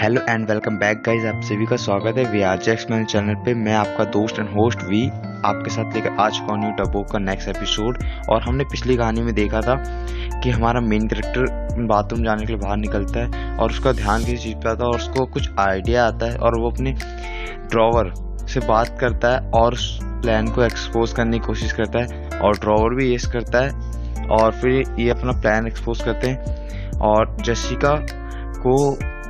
Hello and welcome back guys, आप सभी का स्वागत है वीआरजे एक्सप्लेन चैनल पे। मैं आपका दोस्त एंड होस्ट वी आपके साथ लेकर आ चुका हूँ टबो का नेक्स्ट एपिसोड। और हमने पिछली कहानी में देखा था कि हमारा मेन कैरेक्टर बाथरूम जाने के लिए बाहर निकलता है और उसका ध्यान किसी चीज़ पे आता है और उसको कुछ आइडिया आता है और वो अपने ड्रॉवर से बात करता है और उस प्लान को एक्सपोज करने की कोशिश करता है और ड्रॉवर भी येस करता है और फिर ये अपना प्लान एक्सपोज करते हैं और जेसिका को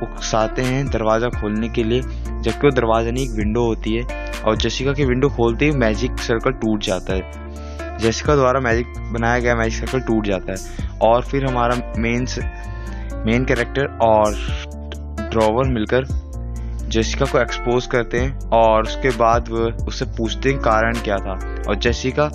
उकसाते हैं दरवाज़ा खोलने के लिए, जबकि वो दरवाज़ा नहीं एक विंडो होती है। और जेसिका की विंडो खोलते ही मैजिक सर्कल टूट जाता है। जेसिका द्वारा मैजिक बनाया गया मैजिक सर्कल टूट जाता है और फिर हमारा मेन कैरेक्टर और ड्रॉवर मिलकर जेसिका को एक्सपोज करते हैं और उसके बाद वो उससे पूछते हैं कारण क्या था और जेसिका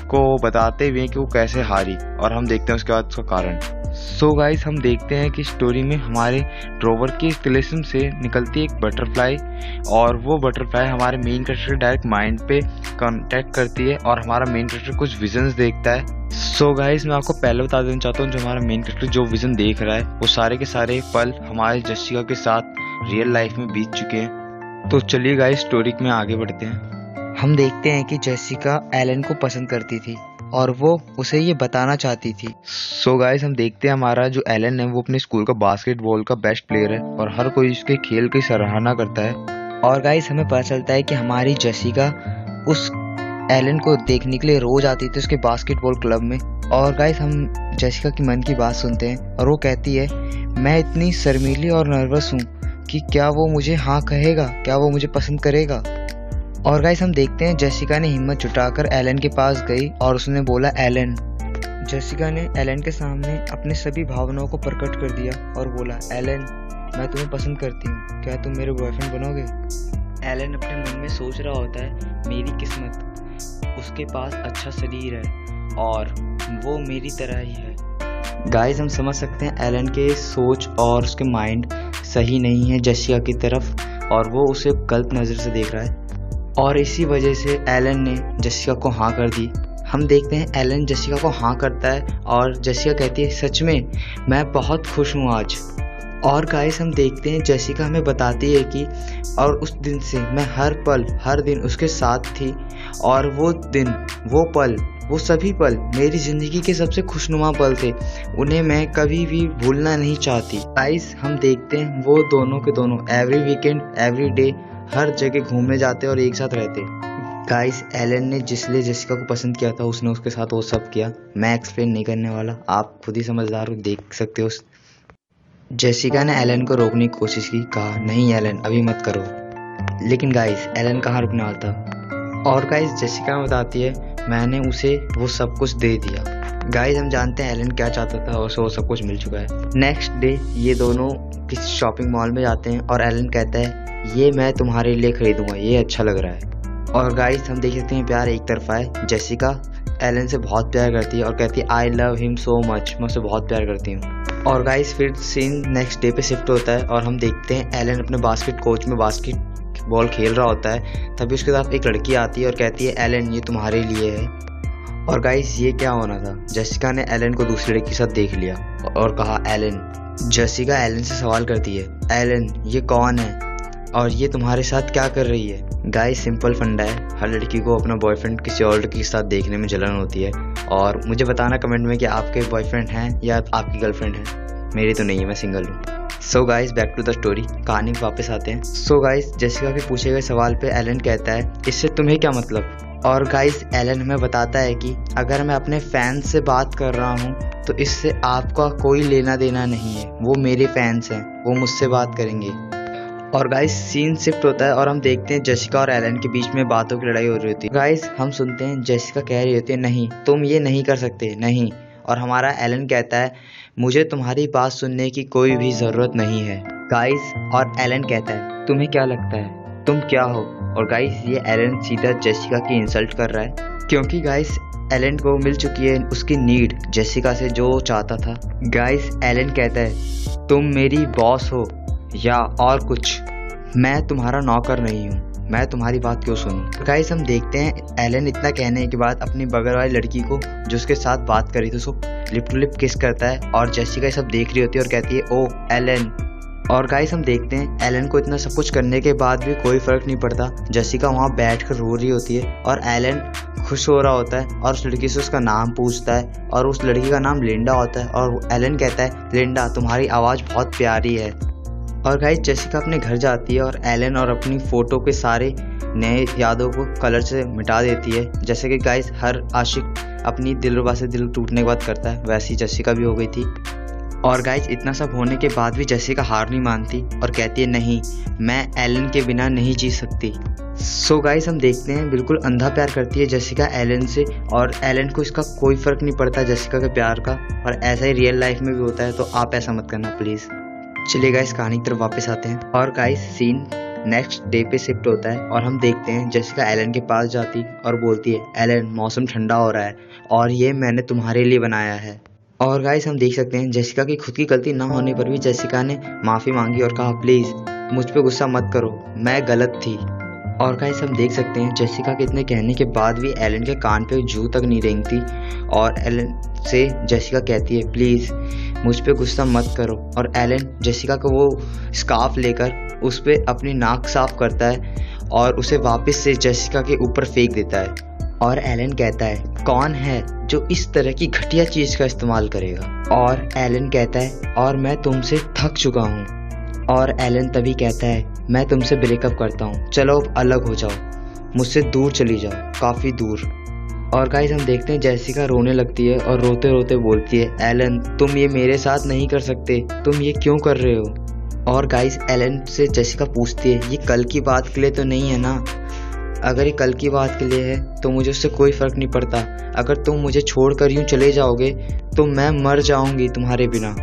को बताते हुए कि वो कैसे हारी, और हम देखते हैं उसके बाद उसका कारण। सो गाइस, हम देखते हैं कि स्टोरी में हमारे ड्रॉवर की तिलिस्म से निकलती है एक बटरफ्लाई और वो बटरफ्लाई हमारे मेन कैरेक्टर डायरेक्ट माइंड पे कांटेक्ट करती है और हमारा मेन कैरेक्टर कुछ विजन्स देखता है। सो गाइस, मैं आपको पहले बता देना चाहता हूँ जो हमारा मेन कैरेक्टर जो विजन देख रहा है वो सारे के सारे पल हमारे जेसिका के साथ रियल लाइफ में बीत चुके हैं। तो चलिए गाइस, स्टोरी में आगे बढ़ते हैं। हम देखते हैं कि जेसिका एलन को पसंद करती थी और वो उसे ये बताना चाहती थी। सो गाइस, हम देखते हैं हमारा जो एलन है वो अपने स्कूल का बास्केटबॉल का बेस्ट प्लेयर है और हर कोई उसके खेल की सराहना करता है। और गाइस, हमें पता चलता है कि हमारी जेसिका उस एलन को देखने के लिए रोज आती थी उसके बास्केटबॉल क्लब में। और गाइस, हम जेसिका की मन की बात सुनते हैं और वो कहती है मैं इतनी शर्मीली और नर्वस हूँ कि क्या वो मुझे हाँ कहेगा, क्या वो मुझे पसंद करेगा। और गाइस, हम देखते हैं जेसिका ने हिम्मत जुटाकर एलन के पास गई और उसने बोला एलन। जेसिका ने एलन के सामने अपने सभी भावनाओं को प्रकट कर दिया और बोला एलन, मैं तुम्हें पसंद करती हूँ, क्या तुम मेरे बॉयफ्रेंड बनोगे। एलन अपने मन में सोच रहा होता है मेरी किस्मत, उसके पास अच्छा शरीर है और वो मेरी तरह ही है। गाइस, हम समझ सकते हैं एलन के सोच और उसके माइंड सही नहीं है जेसिका की तरफ और वो उसे गलत नज़र से देख रहा है और इसी वजह से एलन ने जेसिका को हाँ कर दी। हम देखते हैं एलन जेसिका को हाँ करता है और जेसिका कहती है सच में मैं बहुत खुश हूँ आज। और गाइस, हम देखते हैं जेसिका हमें बताती है कि और उस दिन से मैं हर पल हर दिन उसके साथ थी और वो दिन वो पल वो सभी पल मेरी ज़िंदगी के सबसे खुशनुमा पल थे, उन्हें मैं कभी भी भूलना नहीं चाहती। गाइस, हम देखते हैं वो दोनों के दोनों एवरी वीकेंड एवरी डे हर जगह घूमने जाते और एक साथ रहते। गाइस, एलन ने जिसलिए जेसिका को पसंद किया था उसने उसके साथ वो सब किया। मैं एक्सप्लेन नहीं करने वाला, आप खुद ही समझदार हो, देख सकते हो। जेसिका ने एलन को रोकने की कोशिश की, कहा नहीं एलन अभी मत करो, लेकिन गाइस एलन कहाँ रुकने वाला था। और गाइस, जेसिका बताती है मैंने उसे वो सब कुछ दे दिया। गाइस, हम जानते हैं एलन क्या चाहता था और उसे वो सब कुछ मिल चुका है। नेक्स्ट डे ये दोनों किसी शॉपिंग मॉल में जाते हैं और एलन कहता है ये मैं तुम्हारे लिए खरीदूंगा, ये अच्छा लग रहा है। और गाइस, हम देख सकते हैं प्यार एक तरफा है। जेसिका एलन से बहुत प्यार करती है और कहती है I love him so much, मैं उसे बहुत प्यार करती हूँ। और गाइस, फिर सीन नेक्स्ट डे पे शिफ्ट होता है और हम देखते हैं एलन अपने बास्केट कोच में बास्केटबॉल खेल रहा होता है, तभी उसके साथ एक लड़की आती है और कहती है एलन ये तुम्हारे लिए है। और गाइस, ये क्या होना था, जेसिका ने एलन को दूसरी लड़की के साथ देख लिया और कहा एलन। जेसिका एलन से सवाल करती है एलन ये कौन है और ये तुम्हारे साथ क्या कर रही है। गाइस, सिंपल फंडा है, हर लड़की को अपना बॉयफ्रेंड किसी और लड़की के साथ देखने में जलन होती है। और मुझे बताना कमेंट में कि आपके बॉयफ्रेंड हैं या आपकी गर्लफ्रेंड है। मेरी तो नहीं है, मैं सिंगल हूँ। So guys, back to the story, कहानी पे वापस आते हैं। सो गाइस, जेसिका के पूछे गए सवाल पे एलन कहता है इससे तुम्हें क्या मतलब। और गाइस, एलन हमें बताता है कि अगर मैं अपने फैंस से बात कर रहा हूँ तो इससे आपका कोई लेना देना नहीं है, वो मेरे फैंस हैं, वो मुझसे बात करेंगे। और गाइस, सीन शिफ्ट होता है और हम देखते हैं जेसिका और एलन के बीच में बातों की लड़ाई हो रही होती है। गाइस, हम सुनते हैं जेसिका कह रही होती है नहीं तुम ये नहीं कर सकते, नहीं। और हमारा एलन कहता है मुझे तुम्हारी बात सुनने की कोई भी ज़रूरत नहीं है। गाइस, और एलन कहता है तुम्हें क्या लगता है तुम क्या हो। और गाइस, ये एलन सीधा जेसिका की इंसल्ट कर रहा है क्योंकि गाइस एलन को मिल चुकी है उसकी नीड जेसिका से जो चाहता था। गाइस, एलन कहता है तुम मेरी बॉस हो या और कुछ, मैं तुम्हारा नौकर नहीं हूँ, मैं तुम्हारी बात क्यों सुनूं। गाइस, हम देखते हैं एलन इतना कहने के बाद अपनी बगल वाली लड़की को जो उसके साथ बात करी थी उसको लिप टू लिप किस करता है और जेसिका सब देख रही होती है और कहती है ओ एलन और गाइस हम देखते हैं एलन को इतना सब कुछ करने के बाद भी कोई फर्क नहीं पड़ता। जेसिका वहाँ बैठकर रो रही होती है और एलन खुश हो रहा होता है और उस लड़की से उसका नाम पूछता है और उस लड़की का नाम लिंडा होता है और एलन कहता है लिंडा तुम्हारी आवाज़ बहुत प्यारी है। और गाइस जेसिका अपने घर जाती है और एलन और अपनी फ़ोटो के सारे नए यादों को कलर से मिटा देती है। जैसे कि गाइस हर आशिक अपनी दिलरुबा से दिल टूटने के बाद करता है, वैसी जेसिका भी हो गई थी। और गाइस इतना सब होने के बाद भी जेसिका हार नहीं मानती और कहती है नहीं, मैं एलन के बिना नहीं जी सकती। सो गाइस हम देखते हैं बिल्कुल अंधा प्यार करती है जेसिका एलन से और एलन को इसका कोई फ़र्क नहीं पड़ता जेसिका के प्यार का। और ऐसा ही रियल लाइफ में भी होता है, तो आप ऐसा मत करना प्लीज़। चलिए गाइस कहानी की तरफ वापस आते हैं और गाइस सीन नेक्स्ट डे पे शिफ्ट होता है और हम देखते हैं जेसिका एलन के पास जाती और बोलती है एलन मौसम ठंडा हो रहा है और ये मैंने तुम्हारे लिए बनाया है। और गाइस हम देख सकते हैं जेसिका की खुद की गलती ना होने पर भी जेसिका ने माफ़ी मांगी और कहा प्लीज़ मुझ पे गुस्सा मत करो, मैं गलत थी। और गाइस हम देख सकते हैं जेसिका के इतने कहने के बाद भी एलन के कान पे जू तक नहीं रेंगती और एलन से जेसिका कहती है प्लीज़ मुझ पे गुस्सा मत करो। और एलन जेसिका को वो स्कार्फ लेकर उस पर अपनी नाक साफ करता है और उसे वापस से जेसिका के ऊपर फेंक देता है। और एलन कहता है कौन है जो इस तरह की घटिया चीज़ का इस्तेमाल करेगा। और एलन कहता है और मैं तुमसे थक चुका हूँ। और एलन तभी कहता है मैं तुमसे ब्रेकअप करता हूँ, चलो अब अलग हो जाओ, मुझसे दूर चली जाओ, काफ़ी दूर। और गाइस हम देखते हैं जेसिका रोने लगती है और रोते रोते बोलती है एलन तुम ये मेरे साथ नहीं कर सकते, तुम ये क्यों कर रहे हो। और गाइस एलन से जेसिका पूछती है ये कल की बात के लिए तो नहीं है ना, अगर ये कल की बात के लिए है तो मुझे उससे कोई फ़र्क नहीं पड़ता, अगर तुम मुझे छोड़कर यूँ चले जाओगे तो मैं मर जाऊँगी तुम्हारे बिना।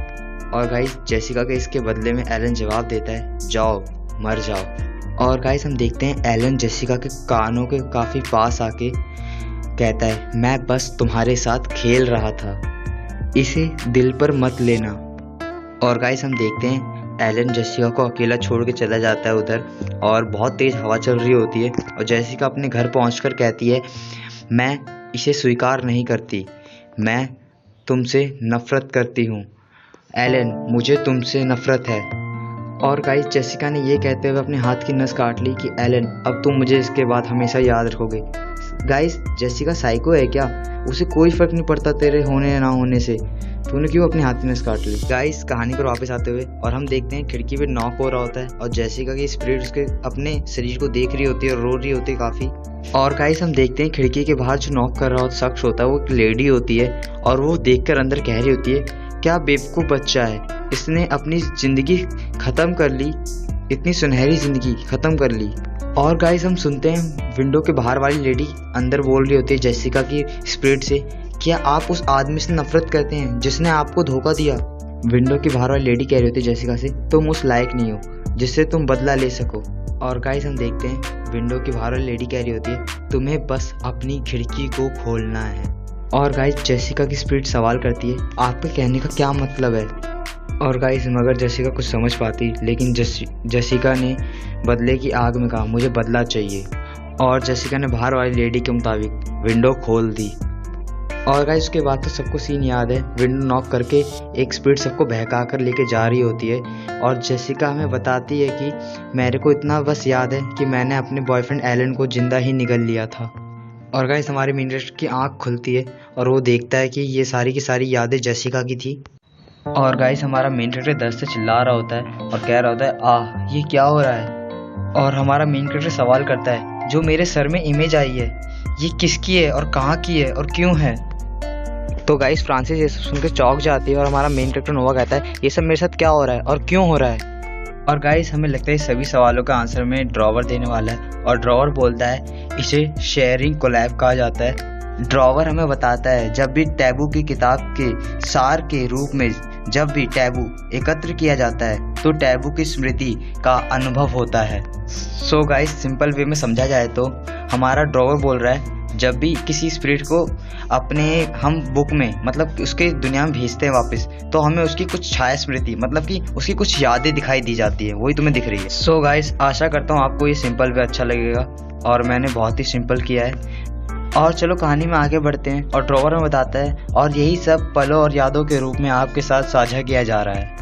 और गाइस जेसिका के इसके बदले में एलन जवाब देता है जाओ मर जाओ। और गाइस हम देखते हैं एलन जेसिका के कानों के काफ़ी पास आके कहता है मैं बस तुम्हारे साथ खेल रहा था, इसे दिल पर मत लेना। और गाइस हम देखते हैं एलन जेसिका को अकेला छोड़ के चला जाता है उधर और बहुत तेज़ हवा चल रही होती है और जेसिका अपने घर पहुंचकर कहती है मैं इसे स्वीकार नहीं करती, मैं तुमसे नफ़रत करती हूँ एलन, मुझे तुमसे नफ़रत है। और गाइस जेसिका ने ये कहते हुए अपने हाथ की नस काट ली कि एलन अब तुम मुझे इसके बाद हमेशा याद रखोगे। गाइस जेसिका साइको है क्या, उसे कोई फ़र्क नहीं पड़ता तेरे होने या ना होने से, तूने क्यों अपनी हाथ की नस काट ली। गाइस कहानी पर वापस आते हुए और हम देखते हैं खिड़की पे नॉक हो रहा होता है और जेसिका की स्पिरिट उसके अपने शरीर को देख रही होती है और रो रही होती है काफ़ी। और गाइस हम देखते हैं खिड़की के बाहर जो नॉक कर रहा होता शख्स होता है वो एक लेडी होती है और वो देखकर अंदर कह रही होती है क्या बेवकूफ़ बच्चा है, इसने अपनी ज़िंदगी ख़त्म कर ली, इतनी सुनहरी ज़िंदगी ख़त्म कर ली। और गाइस हम सुनते हैं विंडो के बाहर वाली लेडी अंदर बोल रही होती है जेसिका की स्पिरिट से क्या आप उस आदमी से नफरत करते हैं जिसने आपको धोखा दिया। विंडो की बाहर वाली लेडी कह रही होती है जेसिका से तुम उस लायक नहीं हो जिससे तुम बदला ले सको। और गाइस हम देखते हैं विंडो की बाहर वाली लेडी कह रही होती है तुम्हें बस अपनी खिड़की को खोलना है। और गाइस जेसिका की स्पिरिट सवाल करती है आपके कहने का क्या मतलब है। और गाइस मगर जेसिका कुछ समझ पाती लेकिन जेसिका ने बदले की आग में कहा मुझे बदला चाहिए। और जेसिका ने बाहर वाली लेडी के मुताबिक विंडो खोल दी। और गाइस उसके बाद तो सबको सीन याद है, विंडो नॉक करके एक स्पिरिट सबको बहका कर लेके जा रही होती है और जेसिका हमें बताती है कि मेरे को इतना बस याद है कि मैंने अपने बॉयफ्रेंड एलन को जिंदा ही निगल लिया था। और गाइस हमारे मेन कैरेक्टर की आँख खुलती है और वो देखता है कि ये सारी की सारी यादें जेसिका की थी। और गाइस हमारा मेन कैरेक्टर दर्द से चिल्ला रहा होता है और कह रहा होता है आह ये क्या हो रहा है। और हमारा मेन कैरेक्टर सवाल करता है जो मेरे सर में इमेज आई है ये किसकी है और कहाँ की है और क्यों है। तो गाइस फ्रांसिस ये सब सुनकर चौंक जाती है और हमारा मेन कैरेक्टर नोवा कहता है ये सब मेरे साथ क्या हो रहा है और क्यों हो रहा है। और गाइस हमें लगता है सभी सवालों का आंसर में ड्रॉवर देने वाला है और ड्रॉवर बोलता है इसे शेयरिंग कोलैब कहा जाता है। ड्रॉवर हमें बताता है जब भी टैबू की किताब के सार के रूप में जब भी टैबू एकत्र किया जाता है तो टैबू की स्मृति का अनुभव होता है। सो गाइस सिंपल वे में समझा जाए तो हमारा ड्रॉवर बोल रहा है जब भी किसी स्पिरिट को अपने हम बुक में मतलब उसके दुनिया में भेजते हैं वापस तो हमें उसकी कुछ छाया स्मृति मतलब कि उसकी कुछ यादें दिखाई दी जाती है, वही तुम्हें दिख रही है। सो गाइस आशा करता हूँ आपको ये सिंपल वे अच्छा लगेगा और मैंने बहुत ही सिंपल किया है। और चलो कहानी में आगे बढ़ते हैं और ड्रॉवर में बताता है और यही सब पलों और यादों के रूप में आपके साथ साझा किया जा रहा है।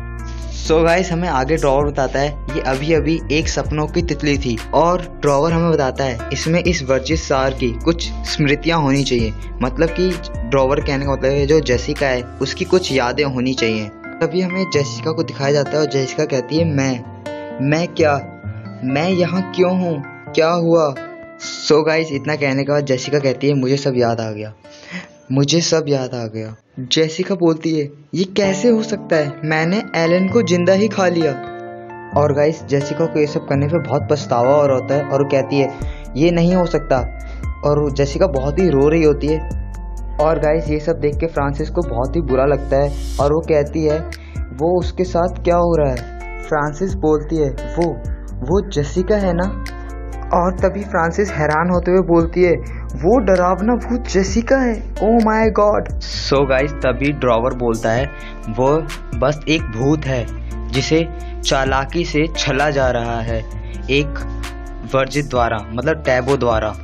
सो गाइस हमें आगे ड्रॉवर बताता है ये अभी अभी एक सपनों की तितली थी, और ड्रॉवर हमें बताता है इसमें इस वर्जित सार की कुछ स्मृतियां होनी चाहिए। मतलब कि ड्रॉवर कहने का मतलब है जो जेसिका है उसकी कुछ यादें होनी चाहिए। तभी हमें जेसिका को दिखाया जाता है और जेसिका कहती है मैं क्या, मैं यहाँ क्यों हूँ, क्या हुआ। सो गाइस इतना कहने के बाद जेसिका कहती है मुझे सब याद आ गया, मुझे सब याद आ गया। जेसिका बोलती है ये कैसे हो सकता है, मैंने एलन को जिंदा ही खा लिया। और गाइस जेसिका को ये सब करने पे बहुत पछतावा और होता है और वो कहती है ये नहीं हो सकता, और जेसिका बहुत ही रो रही होती है। और गाइस ये सब देख के फ्रांसिस को बहुत ही बुरा लगता है और वो कहती है वो उसके साथ क्या हो रहा है। फ्रांसिस बोलती है वो जेसिका है ना। और तभी फ्रांसिस हैरान होते हुए बोलती है वो डरावना भूत जेसिका है, oh my God. So guys तभी ड्रॉवर बोलता है वो बस एक भूत है जिसे चालाकी से छला जा रहा है एक वर्जित द्वारा, मतलब टैबो द्वारा।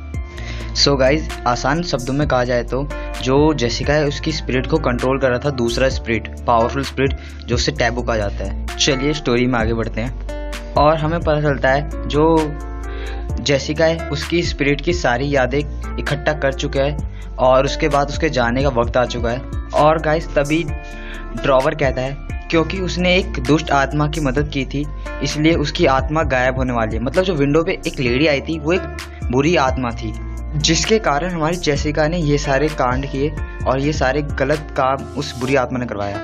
सो गाइस आसान शब्दों में कहा जाए तो जो जेसिका है उसकी स्पिरिट को कंट्रोल कर रहा था दूसरा स्पिरिट, पावरफुल स्पिरिट जो उससे टैबो कहा जाता है। चलिए स्टोरी में आगे बढ़ते हैं और हमें पता चलता है जो जेसिका है उसकी स्पिरिट की सारी यादें इकट्ठा कर चुका है और उसके बाद उसके जाने का वक्त आ चुका है। और गाइस तभी ड्रॉवर कहता है क्योंकि उसने एक दुष्ट आत्मा की मदद की थी इसलिए उसकी आत्मा गायब होने वाली है। मतलब जो विंडो पे एक लेडी आई थी वो एक बुरी आत्मा थी जिसके कारण हमारी जेसिका ने ये सारे कांड किए और ये सारे गलत काम उस बुरी आत्मा ने करवाया।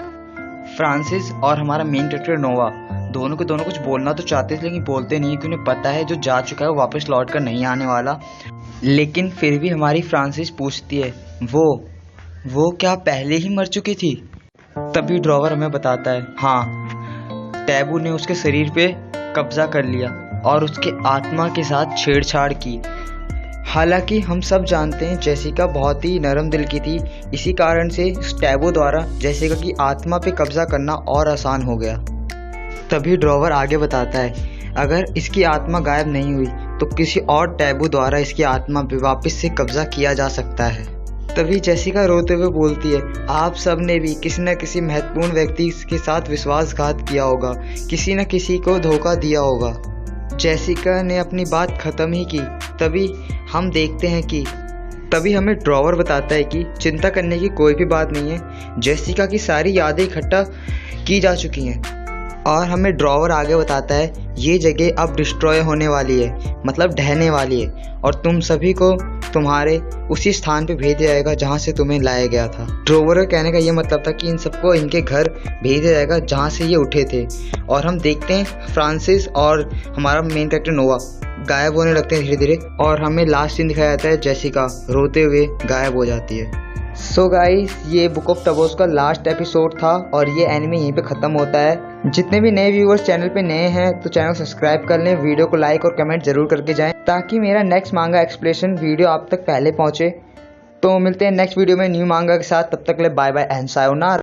फ्रांसिस और हमारा मेन कैरेक्टर नोवा दोनों के दोनों कुछ बोलना तो चाहते थे लेकिन बोलते नहीं क्योंकि उन्हें पता है जो जा चुका है वो वापस लौट कर नहीं आने वाला। लेकिन फिर भी हमारी फ्रांसिस पूछती है वो क्या पहले ही मर चुकी थी। तभी ड्रॉवर हमें बताता है हाँ टैबू ने उसके शरीर पे कब्जा कर लिया और उसके आत्मा के साथ छेड़छाड़ की। हालांकि हम सब जानते हैं जेसिका बहुत ही नरम दिल की थी, इसी कारण से टैबो द्वारा जेसिका की आत्मा पे कब्जा करना और आसान हो गया। तभी ड्रॉवर आगे बताता है अगर इसकी आत्मा गायब नहीं हुई तो किसी और टैबू द्वारा इसकी आत्मा पे वापस से कब्जा किया जा सकता है। तभी जेसिका रोते हुए बोलती है आप सब ने भी किसी न किसी महत्वपूर्ण व्यक्ति के साथ विश्वासघात किया होगा, किसी न किसी को धोखा दिया होगा। जेसिका ने अपनी बात खत्म ही की तभी हम देखते हैं कि तभी हमें ड्रॉवर बताता है कि चिंता करने की कोई भी बात नहीं है, जेसिका की सारी यादें इकट्ठा की जा चुकी हैं। और हमें ड्रॉवर आगे बताता है ये जगह अब डिस्ट्रॉय होने वाली है, मतलब ढहने वाली है और तुम सभी को तुम्हारे उसी स्थान पे भेजा जाएगा जहाँ से तुम्हें लाया गया था। ड्रॉवर का कहने का ये मतलब था कि इन सबको इनके घर भेजा जाएगा जहाँ से ये उठे थे। और हम देखते हैं फ्रांसिस और हमारा मेन कैरेक्टर नोवा गायब होने लगते हैं धीरे धीरे और हमें लास्ट सीन दिखाया जाता है जेसिका रोते हुए गायब हो जाती है। सो गाइस ये बुक ऑफ टबोस का लास्ट एपिसोड था और ये एनिमे यहीं पे ख़त्म होता है। जितने भी नए व्यूअर्स चैनल पे नए हैं तो चैनल को सब्सक्राइब कर लें, वीडियो को लाइक और कमेंट जरूर करके जाएं ताकि मेरा नेक्स्ट मांगा एक्सप्लेनेशन वीडियो आप तक पहले पहुंचे। तो मिलते हैं नेक्स्ट वीडियो में न्यू मांगा के साथ, तब तक के लिए बाय बाय एंड सायोनारा।